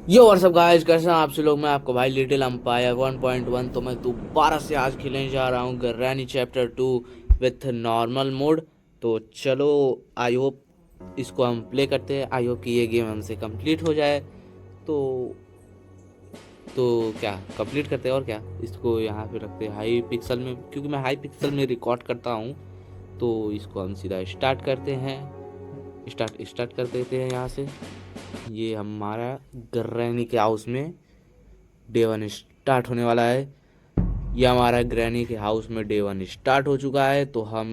यो WhatsApp guys, कैसे हैं आप सब लोग। मैं आपको भाई लिटिल एम्पायर 1.1 तो मैं दोबारा से आज खेलने जा रहा हूँ गर्रानी चैप्टर 2 विथ नॉर्मल मोड। तो चलो, आई होप इसको हम प्ले करते हैं। आई होप कि ये गेम हमसे कंप्लीट हो जाए। तो क्या कंप्लीट करते हैं और क्या, इसको यहाँ पे रखते हैं हाई पिक्सल में, क्योंकि मैं हाई पिक्सल में रिकॉर्ड करता हूँ। तो इसको हम सीधा स्टार्ट करते हैं। स्टार्ट कर देते हैं यहाँ से। ये हमारा गर्रानी के हाउस में डे 1 स्टार्ट होने वाला है। ये हमारा ग्रैनी के हाउस में डे 1 स्टार्ट हो चुका है। तो हम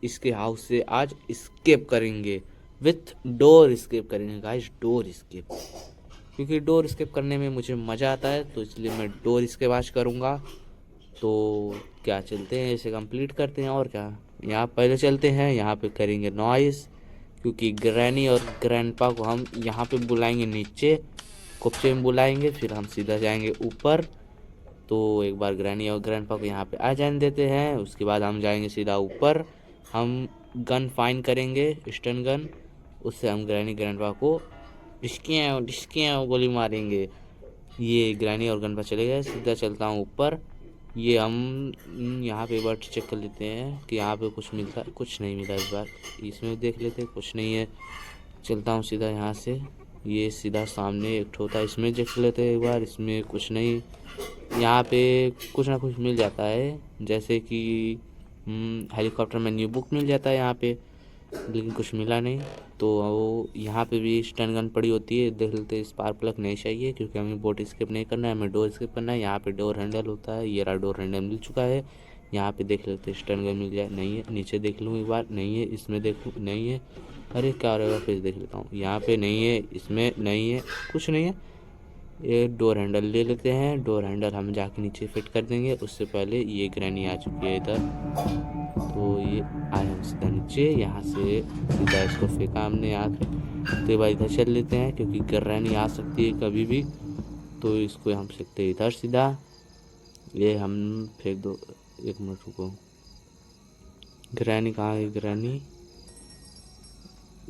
इसके हाउस से आज स्केप करेंगे, विथ डोर स्केप करेंगे गाइस, डोर स्केप। क्योंकि डोर स्केप करने में मुझे मज़ा आता है, तो इसलिए मैं डोर स्केप आज करूँगा। तो क्या, चलते हैं, इसे कंप्लीट करते हैं और क्या। यहाँ पहले चलते हैं, यहाँ पे करेंगे नॉइस, क्योंकि ग्रैनी और ग्रैंडपा को हम यहाँ पे बुलाएंगे नीचे, कुप्चे में बुलाएंगे, फिर हम सीधा जाएंगे ऊपर। तो एक बार ग्रैनी और ग्रैंडपा को यहाँ पे आ जाने देते हैं, उसके बाद हम जाएंगे सीधा ऊपर। हम गन फाइन करेंगे, स्टन गन, उससे हम ग्रैनी ग्रैंडपा को डिस्कियाँ गोली मारेंगे। ये ग्रैनी और गन पर चले गए, सीधा चलता हूँ ऊपर। ये हम यहाँ पे एक बार चेक कर लेते हैं कि यहाँ पे कुछ मिलता है। कुछ नहीं मिला इस बार, इसमें देख लेते हैं, कुछ नहीं है। चलता हूँ सीधा यहाँ से। ये सीधा सामने एक ठो था, इसमें देख लेते हैं एक बार, इसमें कुछ नहीं। यहाँ पे कुछ ना कुछ मिल जाता है, जैसे कि हेलीकॉप्टर में न्यू बुक मिल जाता है यहाँ पे, लेकिन कुछ मिला नहीं। तो वो यहाँ पे भी स्टन गन पड़ी होती है, देख लेते हैं। स्पार्क प्लग नहीं चाहिए, क्योंकि हमें बोट स्किप नहीं करना है, हमें डोर स्किप करना है। यहाँ पे डोर हैंडल होता है, ये रहा डोर हैंडल मिल चुका है। यहाँ पे देख लेते हैं, स्टन गन मिल जाए, नहीं है। नीचे देख लूँ एक बार, नहीं है। इसमें देख लूँ, नहीं है। अरे क्या रहेगा, फिर देख लेता हूँ। यहाँ पे नहीं है, इसमें नहीं है, कुछ नहीं है। ये डोर हैंडल ले लेते हैं, डोर हैंडल हम जाके नीचे फिट कर देंगे। उससे पहले ये ग्रैनी आ चुकी है इधर, तो ये आए हम सीधा नीचे। यहाँ से सीधा इसको फेंका हमने यहाँ पे। तो भाई इधर चल लेते हैं, क्योंकि ग्रैनी आ सकती है कभी भी, तो इसको हम फेंकते हैं इधर सीधा। ये हम फेंक दो, एक मिनट रुको। ग्रैनी कहाँ है, ग्रैनी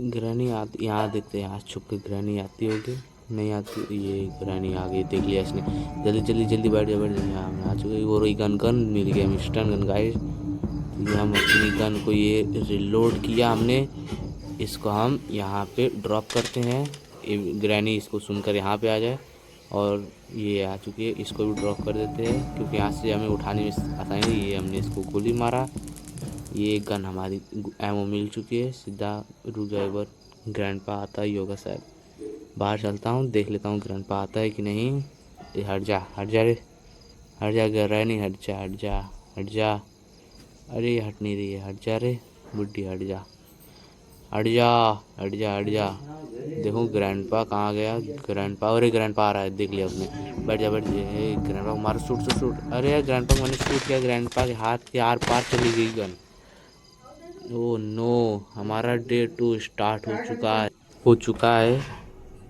ग्रैनी आती, यहाँ देखते हैं, यहाँ छुप के ग्रैनी आती होगी, नहीं आती। ये ग्रैनी आ गई, देख लिया इसने। जल्दी जल्दी जल्दी बैठ जा, बैठ जा। यहाँ हम आ चुके। वो रही गन, गन मिल गया, मिस्टन गन गाइस। ये हम अपनी गन को ये रिलोड किया हमने, इसको हम यहाँ पे ड्रॉप करते हैं। ग्रैनी इसको सुनकर यहाँ पे आ जाए, और ये आ चुकी है, इसको भी ड्रॉप कर देते हैं, क्योंकि यहाँ से हमें उठाने में आसानी है। ये हमने इसको गोली मारा। ये गन हमारी एमओ मिल चुकी है। सीधा रुक जाए, बार ग्रैंडपा आता ही होगा शायद। बाहर चलता हूँ, देख लेता हूँ ग्रैंडपा आता है कि नहीं। ये हट जा, हट जा रे, हट जा ग्रैनी, हट जा, हट जा, हट जा। अरे ये हट नहीं रही है, हट जा रे बुड्ढी, हट जा, हट जा, हट जा, हट जा। देखो ग्रैंडपा कहाँ गया, ग्रैंडपा, अरे ग्रैंडपा आ रहा है, देख लिया उसने। बैठ जा, बैठ जा। ग्रैंडपा को मारो, शूट शूट शूट। अरे यार ग्रैंडपा को मैंने शूट किया, ग्रैंडपा के हाथ के आर पार चली गई गन। ओ नो, हमारा डे 2 स्टार्ट हो चुका है।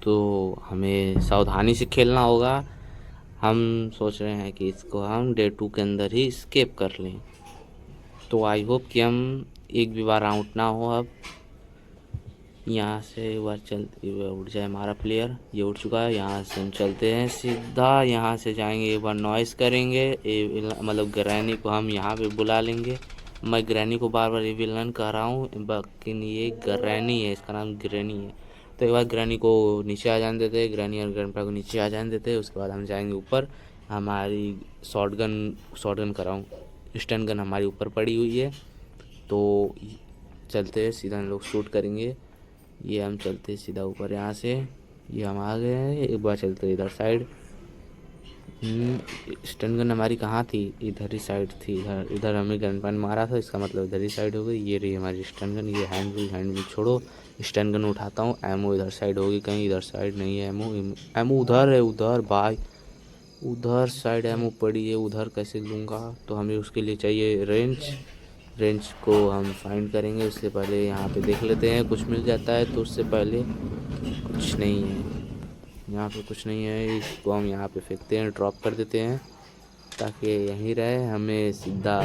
तो हमें सावधानी से खेलना होगा। हम सोच रहे हैं कि इसको हम डे 2 के अंदर ही स्केप कर लें। तो आई होप कि हम एक भी बार आउट ना हो। अब यहाँ से एक बार चलते हुए उठ जाए हमारा प्लेयर, ये उठ चुका है। यहाँ से हम चलते हैं सीधा, यहाँ से जाएंगे, एक बार नॉइस करेंगे। मतलब ग्रैनी को हम यहाँ पे बुला लेंगे। मैं ग्रैनी को बार बार ये विलन कह रहा हूँ, लेकिन ये ग्रैनी है, इसका नाम ग्रैनी है। तो एक बार ग्रैनी को नीचे आ जाने देते हैं, ग्रैनी और ग्रैंडपा को नीचे आ जाने देते हैं। उसके बाद हम जाएंगे ऊपर। हमारी शॉटगन कराऊँ, स्टन गन हमारी ऊपर पड़ी हुई है। तो चलते हैं सीधा, हम लोग शूट करेंगे। ये हम चलते सीधा ऊपर यहाँ से। ये हम आ गए हैं, एक बार चलते इधर साइड। स्टन गन हमारी कहाँ थी, इधर ही साइड थी। इधर इधर हमें गन पन मारा था, इसका मतलब इधर ही साइड हो गई। ये रही हमारी स्टन गन। ये हैंड भी छोड़ो, स्टन गन उठाता हूँ। एमओ इधर साइड होगी कहीं, इधर साइड नहीं है एमओ। एमओ उधर है, उधर भाई, उधर साइड एमओ पड़ी है, उधर कैसे लूँगा। तो हमें उसके लिए चाहिए रेंज। रेंज को हम फाइंड करेंगे, उससे पहले यहाँ पे देख लेते हैं कुछ मिल जाता है। तो उससे पहले कुछ नहीं है, यहाँ पे कुछ नहीं है। इसको हम यहाँ पे फेंकते हैं, ड्रॉप कर देते हैं, ताकि यहीं रहे हमें सीधा।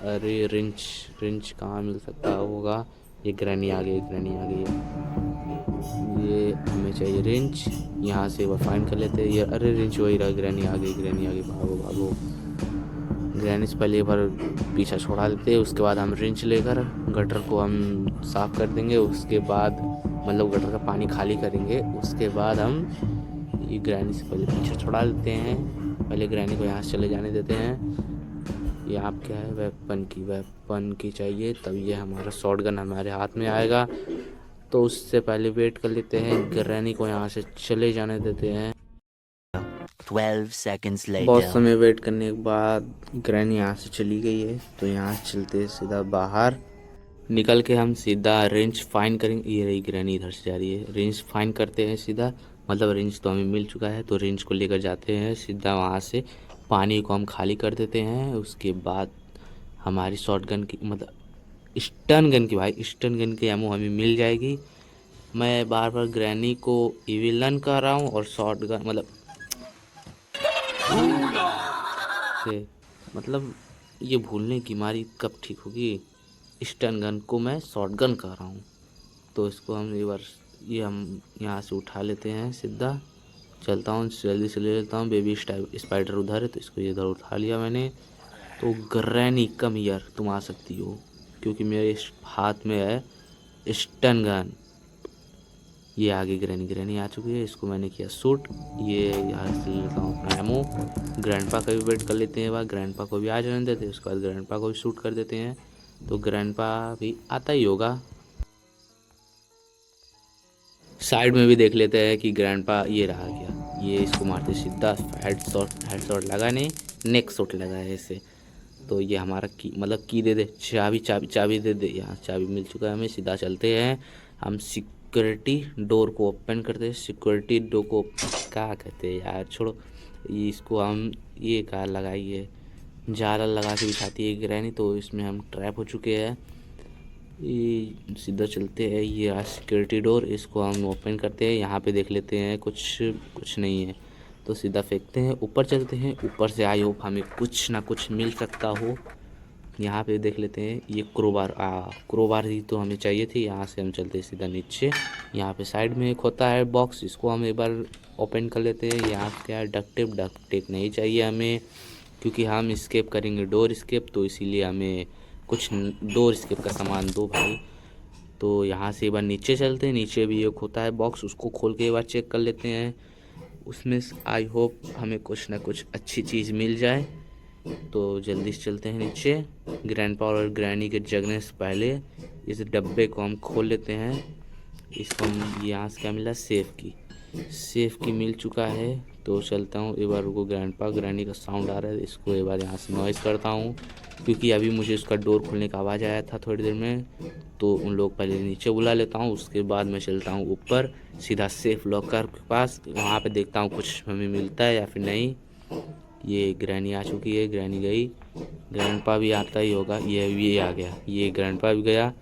अरे रिंच रिंच कहाँ मिल सकता होगा। ये ग्रैनी आ गई, ग्रैनी आ गई है। ये हमें चाहिए रिंच, यहाँ से वो फाइंड कर लेते हैं। ये अरे रिंच वही रहा, ग्रैनी आ गई, ग्रैनी आ गई, भागो भागो। ग्रैनी से पहले एक बार पीछा छोड़ा लेते हैं, उसके बाद हम रिंच लेकर गटर को हम साफ़ कर देंगे। उसके बाद मतलब गटर का पानी खाली करेंगे, उसके बाद हम ये ग्रैनी से पहले पीछा छुड़ा लेते हैं। पहले ग्रैनी को यहाँ से चले जाने देते हैं। ये आप क्या है, वेपन की चाहिए, तब ये हमारा शॉट गन हमारे हाथ में आएगा। तो उससे पहले वेट कर लेते हैं, ग्रैनी को यहाँ से चले जाने देते हैं। 12 seconds बहुत later. समय वेट करने के बाद ग्रैनी यहाँ से चली गई है, तो यहाँ से चलते हैं सीधा बाहर। निकल के हम सीधा रेंज फाइंड करेंगे। ये रही ग्रैनी, इधर से जा रही है। रेंज फाइंड करते हैं सीधा, मतलब रेंज तो हमें मिल चुका है, तो रेंज को लेकर जाते हैं सीधा वहाँ से। पानी को हम खाली कर देते हैं। उसके बाद हमारी शॉट गन की मतलब स्टन गन की, भाई स्टन गन की एमो हमें मिल जाएगी। मैं बार बार ग्रैनी को इविलन कर रहा हूँ और शॉट गन से मतलब ये भूलने की मारी कब ठीक होगी। स्टन गन को मैं शॉट गन कर रहा हूँ, तो इसको हम एक बार ये हम यहाँ से उठा लेते हैं सीधा। चलता हूँ, जल्दी से ले लेता हूँ। बेबी स्पाइडर उधर है, तो इसको इधर उठा लिया मैंने। तो ग्रैनी कम हियर, तुम आ सकती हो, क्योंकि मेरे हाथ में है स्टन गन। ये आगे ग्रैनी आ चुकी है, इसको मैंने किया शूट। ये यहाँ से ले लेता हूँ अपना एमो। ग्रैंडपा का भी वेट कर लेते हैं, बार ग्रैंडपा को भी आ जाने देते हैं, उसके बाद ग्रैंडपा को भी शूट कर देते हैं। तो ग्रैंडपा भी आता ही होगा। साइड में भी देख लेते हैं कि ग्रैंडपा ये रहा क्या। ये इसको मारते सीधा हेड शॉट लगा नहीं, नेक शॉट लगा है इसे। तो ये हमारा की मतलब की दे दे, चाबी दे दे। यहाँ चाबी मिल चुका है हमें, सीधा चलते हैं हम सिक्योरिटी डोर को ओपन करते हैं। सिक्योरिटी डोर को क्या कहते हैं यार, छोड़ो। ये इसको हम ये कार लगाइए, जाला लगा के बिछाती है ग्रैनी, तो इसमें हम ट्रैप हो चुके हैं। ये सीधा चलते हैं, ये रहा सिक्योरिटी डोर, इसको हम ओपन करते हैं। यहाँ पे देख लेते हैं कुछ नहीं है, तो सीधा फेंकते हैं। ऊपर चलते हैं, ऊपर से आई होप हमें कुछ ना कुछ मिल सकता हो। यहाँ पे देख लेते हैं, ये क्रोबार ही तो हमें चाहिए थी। यहाँ से हम चलते हैं सीधा नीचे। यहाँ पे साइड में एक होता है बॉक्स, इसको हम एक बार ओपन कर लेते हैं। यहाँ क्या है, डक्ट टेप नहीं चाहिए हमें, क्योंकि हम स्केप करेंगे डोर स्केप, तो इसीलिए हमें कुछ डोर स्केप का सामान दो भाई। तो यहाँ से एक बार नीचे चलते हैं, नीचे भी एक होता है बॉक्स, उसको खोल के एक बार चेक कर लेते हैं। उसमें आई होप हमें कुछ ना कुछ अच्छी चीज़ मिल जाए। तो जल्दी से चलते हैं नीचे। ग्रैंडपा और ग्रैनी के जगने से पहले इस डब्बे को हम खोल लेते हैं। इसको हम यहाँ से क्या मिला, सेफ की मिल चुका है। तो चलता हूँ एक बार, रुको। ग्रैनी का साउंड आ रहा है, इसको एक बार यहाँ से नॉइज़ करता हूँ, क्योंकि अभी मुझे उसका डोर खोलने का आवाज़ आया था थोड़ी देर में। तो उन लोग पहले नीचे बुला लेता हूँ, उसके बाद मैं चलता हूँ ऊपर सीधा सेफ लॉकर के पास। वहाँ पे देखता हूँ कुछ हमें मिलता है या फिर नहीं। ये ग्रैनी आ चुकी है, ग्रैनी गई, ग्रैंडपा भी आता ही होगा। ये आ गया, ये ग्रैंडपा भी गया।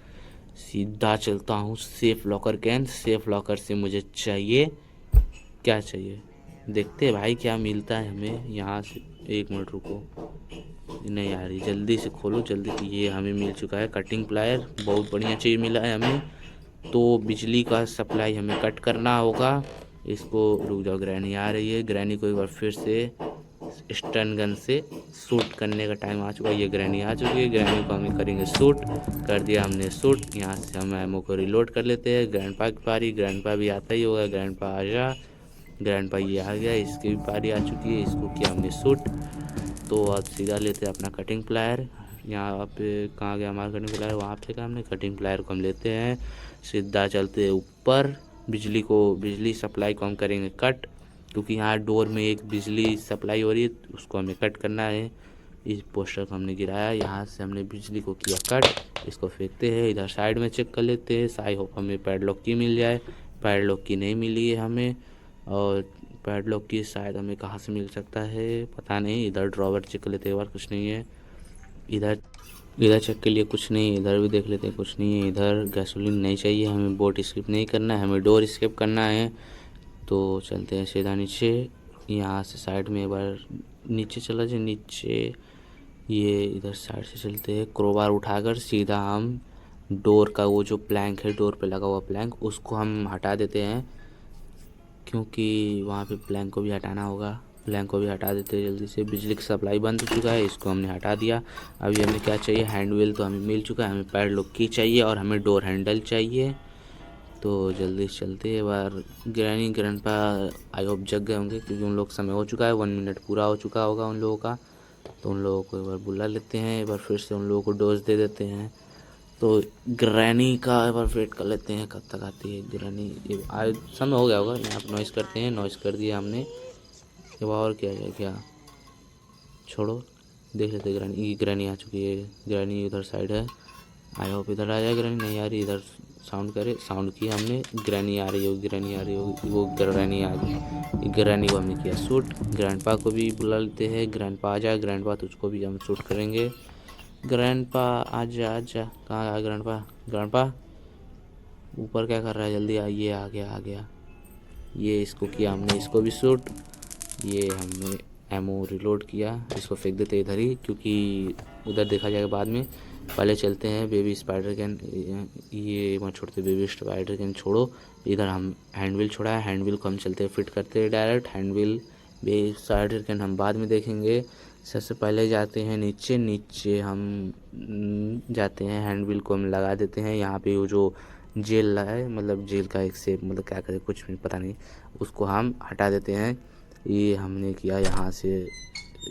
सीधा चलता हूँ safe locker can. Safe locker से मुझे चाहिए, क्या चाहिए देखते हैं भाई क्या मिलता है हमें यहाँ से। एक मिनट रुको, नहीं आ रही, जल्दी से खोलो जल्दी। ये हमें मिल चुका है कटिंग प्लायर, बहुत बढ़िया चीज़ मिला है हमें। तो बिजली का सप्लाई हमें कट करना होगा। इसको रुक जाओ, ग्रैनी आ रही है। ग्रैनी को एक बार फिर से स्टन गन से शूट करने का टाइम आ चुका है। ये ग्रैनी आ चुकी है, ग्रैनी को हम करेंगे शूट। कर दिया हमने शूट। यहाँ से हम एमओ को रिलोड कर लेते हैं। ग्रैंडपा की पारी, ग्रैंडपा भी आता ही होगा, ग्रैंडपा आ जा। ग्रैंडपा ये आ गया, इसकी भी पारी आ चुकी है, इसको किया हमने शूट। तो अब सीधा लेते हैं अपना कटिंग प्लायर। यहाँ पे कहाँ गया हमारा कटिंग प्लायर, वहाँ पे का हमने कटिंग प्लायर को हम लेते हैं, सीधा चलते हैं ऊपर। बिजली सप्लाई को हम करेंगे कट, क्योंकि यहाँ डोर में एक बिजली सप्लाई हो रही है, उसको हमें कट करना है। इस पोस्टर को हमने गिराया, यहाँ से हमने बिजली को किया कट। इसको फेंकते हैं, इधर साइड में चेक कर लेते हैं, आई होप हमें पैडलॉक की मिल जाए। पैडलॉक की नहीं मिली है हमें, और पैडलॉक की शायद हमें कहाँ से मिल सकता है पता नहीं। इधर ड्रॉवर चेक कर लेते हैं, बार कुछ नहीं है। इधर चेक के लिए कुछ नहीं है, इधर भी देख लेते हैं, कुछ नहीं है। इधर गैसोलीन नहीं चाहिए हमें, बोट स्किप नहीं करना है हमें, डोर स्किप करना है। तो चलते हैं सीधा नीचे। यहाँ से साइड में एक बार नीचे चला जाए, नीचे ये इधर साइड से चलते हैं। क्रोबार उठाकर सीधा हम डोर का वो जो प्लैंक है, डोर पे लगा हुआ प्लैंक, उसको हम हटा देते हैं क्योंकि वहाँ पे प्लैंक को भी हटाना होगा। प्लैंक को भी हटा देते हैं जल्दी से। बिजली का सप्लाई बंद हो चुका है, इसको हमने हटा दिया। अभी हमें क्या चाहिए, हैंड व्हील तो हमें मिल चुका है, हमें पैडलॉक की चाहिए और हमें डोर हैंडल चाहिए। तो जल्दी से चलते हैं। बार ग्रैनी ग्रैंडपा आई होप जग गए होंगे क्योंकि उन लोग समय हो चुका है, 1 मिनट पूरा हो चुका होगा उन लोगों का। तो उन लोगों को एक बार बुला लेते हैं, एक बार फिर से उन लोगों को डोज दे देते हैं। तो ग्रैनी का एक बार वेट कर लेते हैं कब तक आती है ग्रैनी। ये समय हो गया होगा। यहाँ पर नॉइस करते हैं, नॉइस कर दिया हमने। ये और क्या है, क्या छोड़ो, देख लेते हैं। ग्रैनी आ चुकी है। ग्रैनी उधर साइड है, आई होप इधर आ जाए। ग्रैनी नहीं आ रही, इधर साउंड करे, साउंड किया हमने, ग्रैनी आ रही होगी, ग्रैनी आ रही होगी। वो ग्रैनी आ गई, ग्रैनी को हमने किया शूट। ग्रैंडपा को भी बुला लेते हैं, ग्रैंडपा आ जाए। ग्रैंडपा तुझको भी हम शूट करेंगे। ग्रैंडपा आजा आजा, कहाँ आया ग्रैंडपा? ग्रैंडपा ऊपर क्या कर रहा है, जल्दी आ। ये आ गया, आ गया। ये इसको किया हमने, इसको भी शूट। ये हमने एमओ रिलोड किया, इसको फेंक देते इधर ही क्योंकि उधर देखा जाएगा बाद में। पहले चलते हैं बेबी स्पाइडर कैन, ये मत छोड़ते, बेबी स्पाइडर कैन छोड़ो। इधर हम हैंड व्हील छोड़ा है, हैंड व्हील को हम चलते फिट करते हैं direct. Hand wheel baby spider can हम बाद में देखेंगे। सबसे पहले जाते हैं नीचे, नीचे हम जाते हैं, हैंड व्हील को हम लगा देते हैं। यहाँ पे वो जो जेल है, मतलब जेल का एक सेप, मतलब क्या करे कुछ भी पता नहीं, उसको हम हटा देते हैं। ये हमने किया, यहाँ से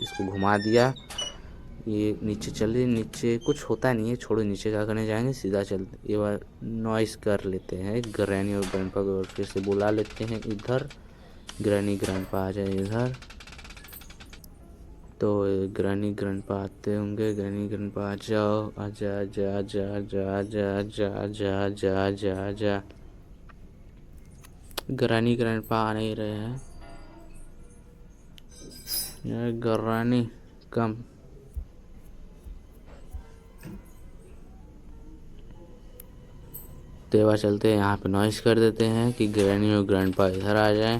इसको घुमा दिया। ये नीचे चले, नीचे कुछ होता नहीं है, छोड़ो नीचे क्या करने जाएंगे, सीधा चलते। ये बार नॉइस कर लेते हैं, ग्रैनी और ग्रैंडपा को फिर से बुला लेते हैं इधर। ग्रैनी ग्रैंडपा आ जाए इधर। तो ग्रैनी ग्रैंडपा आते होंगे। ग्रैनी ग्रैंडपा आ जाओ, आजा आजा आजा आजा आजा आजा आजा आजा आजा आजा। ग्रैनी ग्रैंडपा आ नहीं रहे हैं यार। ग्रैनी कम। तेवा चलते हैं, यहाँ पे नॉइस कर देते हैं कि ग्रैनी और ग्रैंडपा इधर आ जाएं।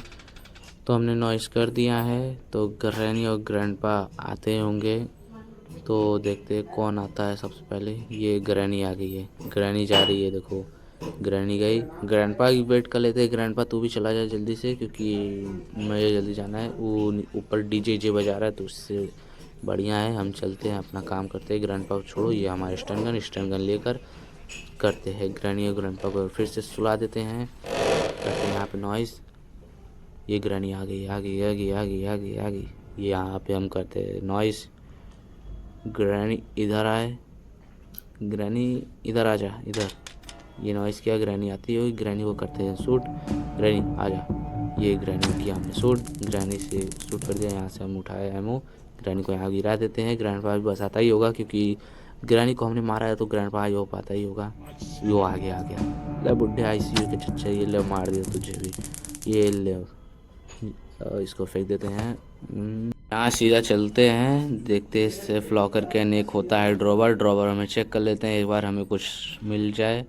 तो हमने नॉइस कर दिया है, तो ग्रैनी और ग्रैंडपा आते होंगे। तो देखते हैं कौन आता है सबसे पहले। ये ग्रैनी आ गई है, ग्रैनी जा रही है, देखो ग्रैनी गई। ग्रैंडपा की वेट कर लेते हैं। ग्रैंडपा तू भी चला जा जल्दी से क्योंकि मुझे जल्दी जाना है। वो ऊपर डीजे बजा रहा है तो उससे बढ़िया है हम चलते हैं, अपना काम करते हैं। ग्रैंडपा को छोड़ो, ये हमारे स्टन गन लेकर करते हैं। ग्रैनी और ग्रैंडपा को फिर से सुला देते हैं, करते हैं यहाँ पे नॉइस। ये ग्रैनी आ गई, आ गई, आ गई, आ गई, आ गई, आ गई। ये यहाँ पे हम करते हैं नॉइस। ग्रैनी इधर आए, ग्रैनी इधर आ जा, इधर। ये नॉइस किया, ग्रैनी आती होगी, ग्रैनी को करते हैं शूट। ग्रैनी आ जा। ये ग्रैनी किया हमने शूट, ग्रैनी से शूट कर दिया। यहाँ से हम उठाए एमओ, ग्रैनी को यहाँ गिरा देते हैं। ग्रैंडपा भी बस आता ही होगा क्योंकि ग्रैनी को हमने मारा है तो ग्रैंडपा ही हो पाता ही होगा। वो आ गया, आ गया। ले बुढ़े आईसीयू के चच्चा, ये ले मार दिया तुझे भी। ये ले इसको फेंक देते हैं। यहाँ सीधा चलते हैं, देखते हैं सेफ लॉकर के एक होता है ड्रॉवर। ड्रॉवर हमें चेक कर लेते हैं एक बार, हमें कुछ मिल जाए।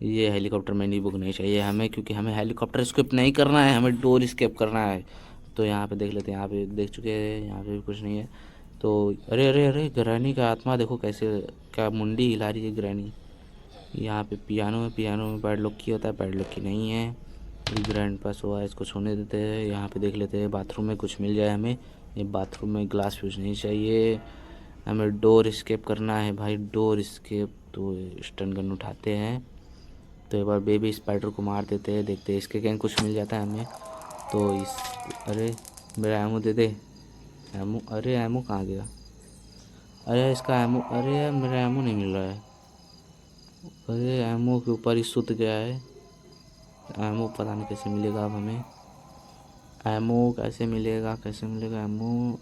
ये हेलीकॉप्टर मिनी बुक नहीं चाहिए हमें क्योंकि हमें हेलीकॉप्टर स्केप नहीं करना है, हमें डोर स्केप करना है। तो यहाँ पे देख लेते हैं, यहाँ पे देख चुके हैं, यहाँ पे भी कुछ नहीं है। तो अरे अरे अरे, ग्रैनी का आत्मा देखो कैसे, क्या मुंडी हिला रही है ग्रैनी। यहाँ पे पियानो है, पियानो में पैडलॉक की होता है, पैडलॉक की नहीं है। ग्रैंड पास हुआ है, इसको सोने देते हैं। यहाँ पे देख लेते हैं बाथरूम में कुछ मिल जाए हमें। ये बाथरूम में ग्लास फ्यूज नहीं चाहिए, हमें डोर स्केप करना है भाई, डोर स्केप। तो स्टन गन उठाते हैं, तो एक बार बेबी स्पाइडर को मार देते हैं, देखते हैं इसके क्या कुछ मिल जाता है हमें। तो इस, अरे मेरा एमो दे दे, एमो, अरे एमो कहाँ गया? अरे इसका एमो, अरे यार मेरा एमो नहीं मिल रहा है। अरे एमओ के ऊपर ही सुत गया है। एमओ पता नहीं कैसे मिलेगा अब हमें, एमओ कैसे मिलेगा, कैसे मिलेगा एमओ?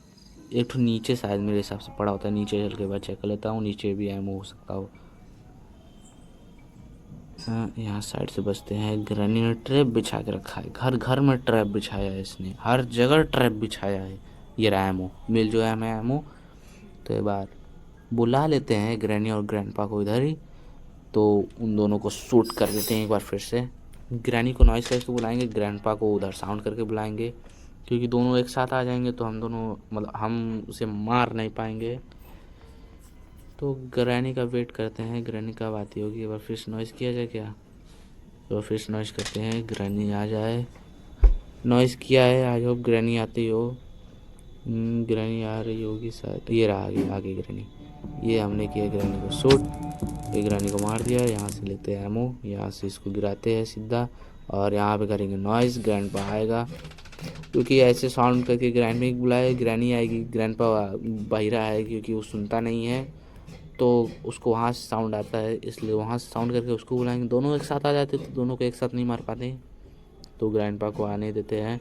एक तो नीचे शायद मेरे हिसाब से पड़ा होता है, नीचे चल के बाद चेक कर लेता हूँ, नीचे भी एमओ हो सकता हो। हाँ यहाँ साइड से बचते हैं। ग्रैनी ने ट्रैप बिछा के रखा है, घर घर में ट्रैप बिछाया है इसने, हर जगह ट्रैप बिछाया है। ये रहा एमओ, मिल जो है हमें एमओ। तो एक बार बुला लेते हैं ग्रैनी और ग्रैंडपा को इधर ही, तो उन दोनों को शूट कर देते हैं एक बार फिर से। ग्रैनी को नॉइस करके बुलाएंगे, ग्रैंडपा को उधर साउंड करके बुलाएंगे क्योंकि दोनों एक साथ आ जाएंगे तो हम दोनों, मतलब हम उसे मार नहीं पाएंगे। तो ग्रैनी का वेट करते हैं, ग्रैनी कब आती होगी। एक बार फिश नॉइज़ किया जाए क्या, तो फिश नॉइज़ करते हैं, ग्रैनी आ जाए। नॉइज़ किया है, आई होप ग्रैनी आती हो। ग्रैनी आ रही होगी शायद, ये रहा आ गई ग्रैनी। ये हमने किया ग्रैनी को शूट, ये ग्रैनी को मार दिया। यहाँ से लेते हैं एमो, यहाँ से इसको गिराते हैं सीधा और यहाँ पे करेंगे नॉइज़। ग्रैंडपा आएगा, क्योंकि ऐसे साउंड करके ग्रैंडपा बुलाए, ग्रैनी आएगी, ग्रैंडपा बहिरा है क्योंकि वो सुनता नहीं है, तो उसको वहाँ से साउंड आता है, इसलिए वहाँ से साउंड करके उसको बुलाएंगे। दोनों एक साथ आ जाते तो दोनों को एक साथ नहीं मार पाते, तो ग्रैंडपा को आने देते हैं।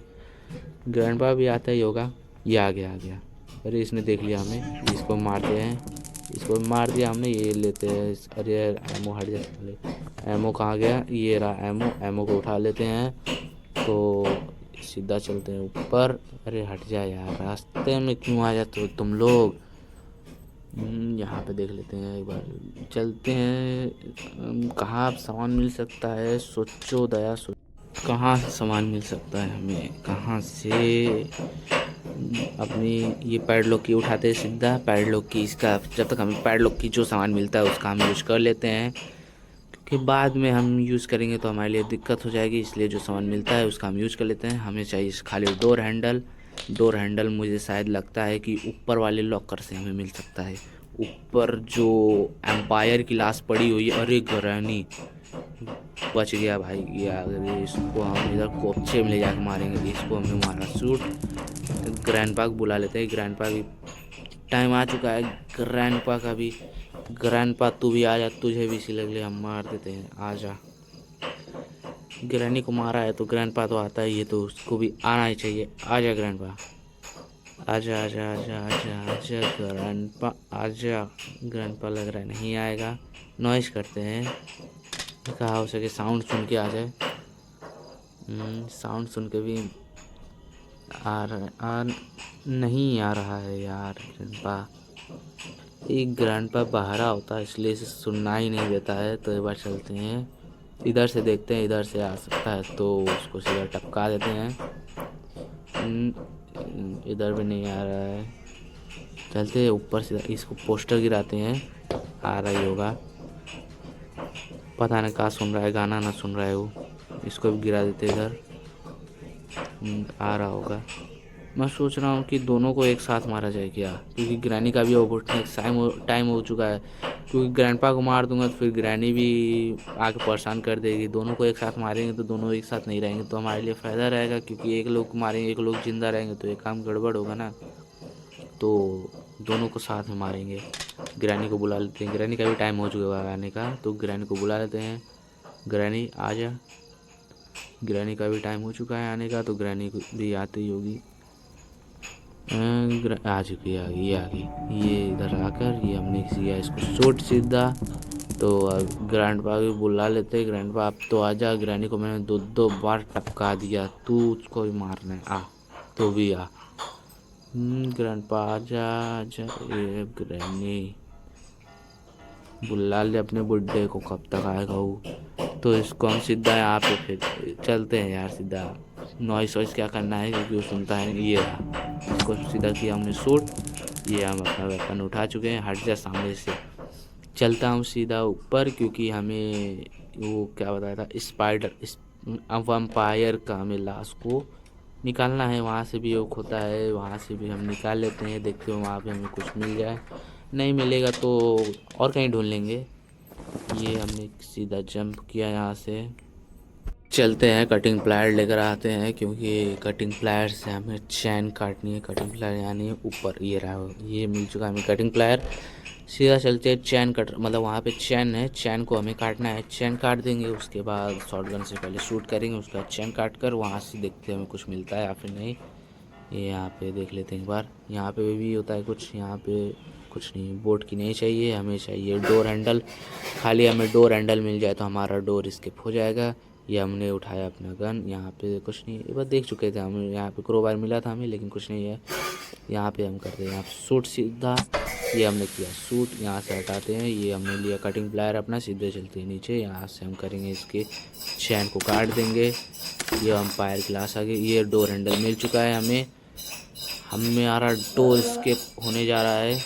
ग्रैंडपा भी आता ही होगा, ये आ गया। अरे इसने देख लिया हमें, इसको मारते हैं, इसको मार दिया हमने। ये लेते हैं, अरे एमो हट जाए, एमो कहाँ गया, ये रहा एमो, एमो को उठा लेते हैं। तो सीधा चलते हैं ऊपर। अरे हट जाए यार, रास्ते में क्यों आ जाते हो तुम लोग। यहाँ पे देख लेते हैं एक बार, चलते हैं। कहाँ सामान मिल सकता है, सोचो दया सोचो, कहाँ सामान मिल सकता है हमें, कहाँ से। अपनी ये पैडलॉक की उठाते हैं सीधा, पैडलॉक की इसका, जब तक हमें पैडलॉक की जो सामान मिलता है उसका हम यूज़ कर लेते हैं, क्योंकि बाद में हम यूज़ करेंगे तो हमारे लिए दिक्कत हो जाएगी, इसलिए जो सामान मिलता है उसका हम यूज़ कर लेते हैं। हमें चाहिए खाली डोर हैंडल। डोर हैंडल मुझे शायद लगता है कि ऊपर वाले लॉकर से हमें मिल सकता है, ऊपर जो एम्पायर की लाश पड़ी हुई है। अरे ग्रैनी बच गया भाई, ये अगर इसको हम इधर कोपचे में ले जाकर मारेंगे, इसको हमने मारा शूट। ग्रैंडपा को बुला लेते हैं, ग्रैंडपा भी टाइम आ चुका है, ग्रैंडपा का भी। ग्रैंडपा तू भी आ जा, तुझे भी इसी लगले हम मार देते हैं, आ जा। ग्रैनी को मारा है तो ग्रैंडपा तो आता ही है, तो उसको भी आना ही चाहिए। आ जा ग्रैंडपा, आजा आजा आजा आजा आजा ग्रैंडपा आजा। ग्रैंडपा लग रहा है नहीं आएगा, नॉइज़ करते हैं, कहा हो सके साउंड सुन के आ जाए। साउंड सुन के भी नहीं आ रहा है यार ग्रैंडपा। एक ग्रैंडपा बहरा होता है इसलिए इसे सुनना ही नहीं देता है। तो एक बार चलते हैं, इधर से देखते हैं, इधर से आ सकता है तो उसको सीधा टपका देते हैं। इधर भी नहीं आ रहा है, चलते हैं ऊपर से, इसको पोस्टर गिराते हैं, आ रहा ही होगा। पता नहीं कहाँ सुन रहा है, गाना ना सुन रहा है वो, इसको भी गिरा देते इधर, आ रहा होगा। मैं सोच रहा हूँ कि दोनों को एक साथ मारा जाए क्या, क्योंकि ग्रैनी का भी ओवरटेक टाइम हो चुका है। क्योंकि ग्रैंडपा को मार दूंगा तो फिर ग्रैनी भी आके परेशान कर देगी। दोनों को एक साथ मारेंगे तो दोनों एक साथ नहीं रहेंगे, तो हमारे लिए फ़ायदा रहेगा, क्योंकि एक लोग मारेंगे एक लोग जिंदा रहेंगे तो ये काम गड़बड़ होगा ना। तो दोनों को साथ में मारेंगे। ग्रैनी को बुला लेते हैं, ग्रैनी का भी टाइम हो चुका है आने का, तो ग्रैनी को बुला लेते हैं। ग्रैनी आ जा, ग्रैनी का भी टाइम हो चुका है आने का, तो ग्रैनी भी आती होगी। आ चुकी है, ये आ गई, ये इधर आकर ये हमने किया इसको शूट सीधा। तो ग्रैंडपा भी बुला लेते हैं, ग्रैंडपा आप तो आजा। ग्रैनी को मैंने दो बार टपका दिया, तू उसको भी मारना है, आ तो भी आ। ग्रैंडपा आजा आजा, ये ग्रैनी बुला ले अपने बुड्ढे को, कब तक आएगा वो। तो इसको हम सीधा यहाँ पे फिर चलते हैं यार, सीधा नॉइस वॉइस क्या करना है क्योंकि वो सुनता है। ये रहा, इसको सीधा किया हमने शूट। ये हम अपना वेपन उठा चुके हैं, हट जा सामने से। चलता हूँ सीधा ऊपर, क्योंकि हमें वो क्या बताया था, स्पाइडर वैम्पायर का हमें लाश को निकालना है। वहाँ से भी एक होता है, वहाँ से भी हम निकाल लेते हैं, देखते हो वहाँ पे हमें कुछ मिल जाए, नहीं मिलेगा तो और कहीं ढूंढ लेंगे। ये हमने सीधा जंप किया, यहाँ से चलते हैं, कटिंग प्लायर लेकर आते हैं, क्योंकि कटिंग प्लायर से हमें चैन काटनी है। कटिंग प्लायर यानी ऊपर ये रहा, ये मिल चुका है हमें कटिंग प्लायर। सीधा चलते हैं, चैन कट मतलब वहाँ पे चैन है, चैन को हमें काटना है। चैन काट देंगे, उसके बाद शॉटगन से पहले शूट करेंगे, उसके बाद चैन काट कर वहाँ से देखते हैं हमें कुछ मिलता है या फिर नहीं। ये यहाँ पे देख लेते हैं एक बार, यहाँ पे भी होता है कुछ, यहाँ पे कुछ नहीं। बोट की नहीं चाहिए, हमें चाहिए डोर हैंडल। खाली हमें डोर हैंडल मिल जाए तो हमारा डोर स्किप हो जाएगा। ये हमने उठाया अपना गन, यहाँ पे कुछ नहीं, एक बार देख चुके थे हम, यहाँ पे क्रोबार मिला था हमें लेकिन कुछ नहीं है। यहाँ पे हम करते हैं यहाँ शूट सीधा, ये हमने किया शूट, यहाँ से हटाते हैं। ये हमने लिया कटिंग प्लायर अपना, सीधे चलते हैं नीचे, यहाँ से हम करेंगे इसके चैन को काट देंगे। ये एम्पायर क्लास आ गई, ये डोर हैंडल मिल चुका है हमें। हमें आ रहा डोर स्किप होने जा रहा है,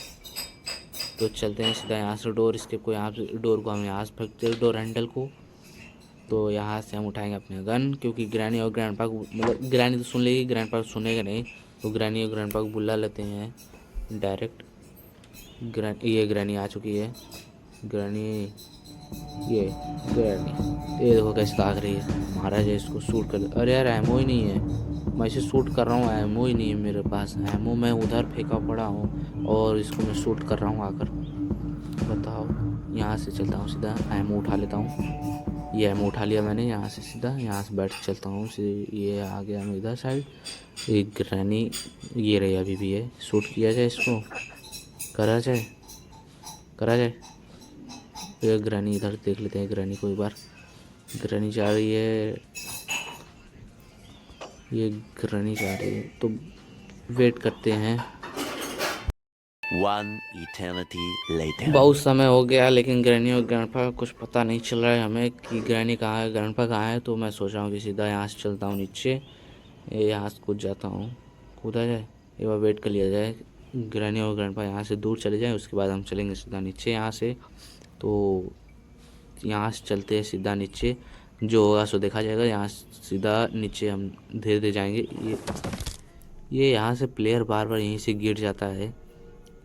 तो चलते हैं सीधा यहाँ से डोर स्केप को, यहाँ से डोर को हम यहाँ से फेंकते हैं, डोर हैंडल को। तो यहाँ से हम उठाएंगे अपने गन, क्योंकि ग्रैनी और ग्रैंडपा को, मतलब ग्रैनी तो सुन लेगी, ग्रैंडपा सुनेगा नहीं, तो ग्रैनी और ग्रैंडपा को बुला लेते हैं डायरेक्ट। ये ग्रैनी आ चुकी है, ग्रैनी, ये ग्रैनी, ये देखो कैसे भाग रही है। महाराज इसको शूट कर, अरे यार एमओ ही नहीं है, मैं इसे शूट कर रहा हूँ, एमओ ही नहीं है मेरे पास, एमओ मैं उधर फेंका पड़ा हूँ और इसको मैं शूट कर रहा हूँ आकर, बताओ। यहाँ से चलता हूँ सीधा, एमओ उठा लेता हूँ, ये एमओ उठा लिया मैंने, यहाँ से सीधा यहाँ से बैठ चलता हूँ, ये आ गया मैं इधर साइड। एक ग्रैनी ये रही अभी भी है, शूट किया जाए इसको, करा जाए, करा जाए। ये ग्रैनी इधर देख लेते हैं, ग्रैनी को एक बार, ग्रैनी जा रही है, ये ग्रैनी जा रही है, तो वेट करते हैं। One eternity later. बहुत समय हो गया लेकिन ग्रैनी और ग्रैंडपा का कुछ पता नहीं चल रहा है हमें कि ग्रैनी कहाँ है, ग्रैंडपा कहाँ है। तो मैं सोच रहा हूँ कि सीधा यहाँ से चलता हूँ नीचे, यहाँ से कूद जाता हूँ, कूदा जाए, एक बार वेट कर लिया जाए, ग्रैनी और ग्रैंडपा यहाँ से दूर चले जाए, उसके बाद हम चलेंगे सीधा नीचे यहाँ से। तो यहाँ से चलते हैं सीधा नीचे, जो होगा सो देखा जाएगा। यहाँ सीधा नीचे हम धीरे धीरे जाएंगे। ये यहाँ से प्लेयर बार बार यहीं से गिर जाता है।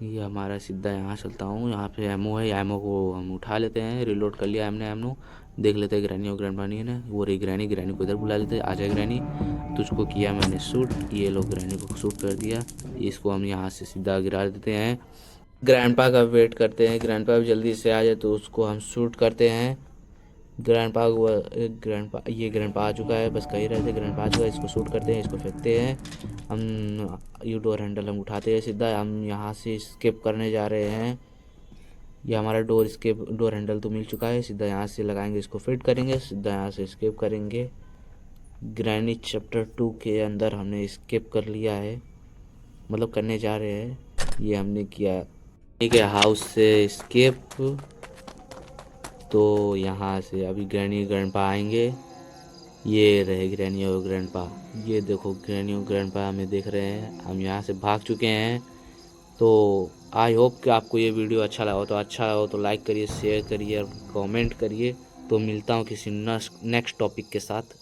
ये हमारा सीधा यहाँ चलता हूँ, यहाँ पे एमओ है, एमओ को हम उठा लेते हैं, रिलोड कर लिया हमने एमओ। देख लेते हैं ग्रैनी और ग्रैंडपा नहीं है ना, वो रही ग्रैनी, ग्रैनी को इधर बुला लेते हैं, आ जाए ग्रैनी, तुझको किया मैंने शूट, ये लोग ग्रैनी को शूट कर दिया। इसको हम यहाँ से सीधा गिरा देते हैं, ग्रैंडपा का वेट करते हैं, ग्रैंडपा भी जल्दी से आ जाए तो उसको हम शूट करते हैं। ग्रैंडपा ये ग्रैंडपा आ चुका है, बस कहीं रहे थे, ग्रैंडपा आ चुका है, इसको शूट करते हैं, इसको फेंकते हैं हम। ये डोर हैंडल हम उठाते हैं सीधा, हम यहाँ से स्केप करने जा रहे हैं। ये हमारा डोर हैंडल तो मिल चुका है, सीधा यहाँ से लगाएंगे, इसको फिट करेंगे, सीधा यहाँ से स्केप करेंगे। ग्रैनी चैप्टर 2 के अंदर हमने स्केप कर लिया है, मतलब करने जा रहे हैं, ये हमने किया। ठीक है, हाउस से स्केप। तो यहाँ से अभी ग्रैनी ग्रैंडपा आएंगे, ये रहे ग्रैनी और ग्रैंडपा, ये देखो ग्रैनी और ग्रैंडपा हमें देख रहे हैं, हम यहाँ से भाग चुके हैं। तो आई होप कि आपको ये वीडियो अच्छा लगा हो, तो अच्छा हो तो लाइक करिए, शेयर करिए और कमेंट करिए। तो मिलता हूँ किसी नेक्स्ट टॉपिक के साथ।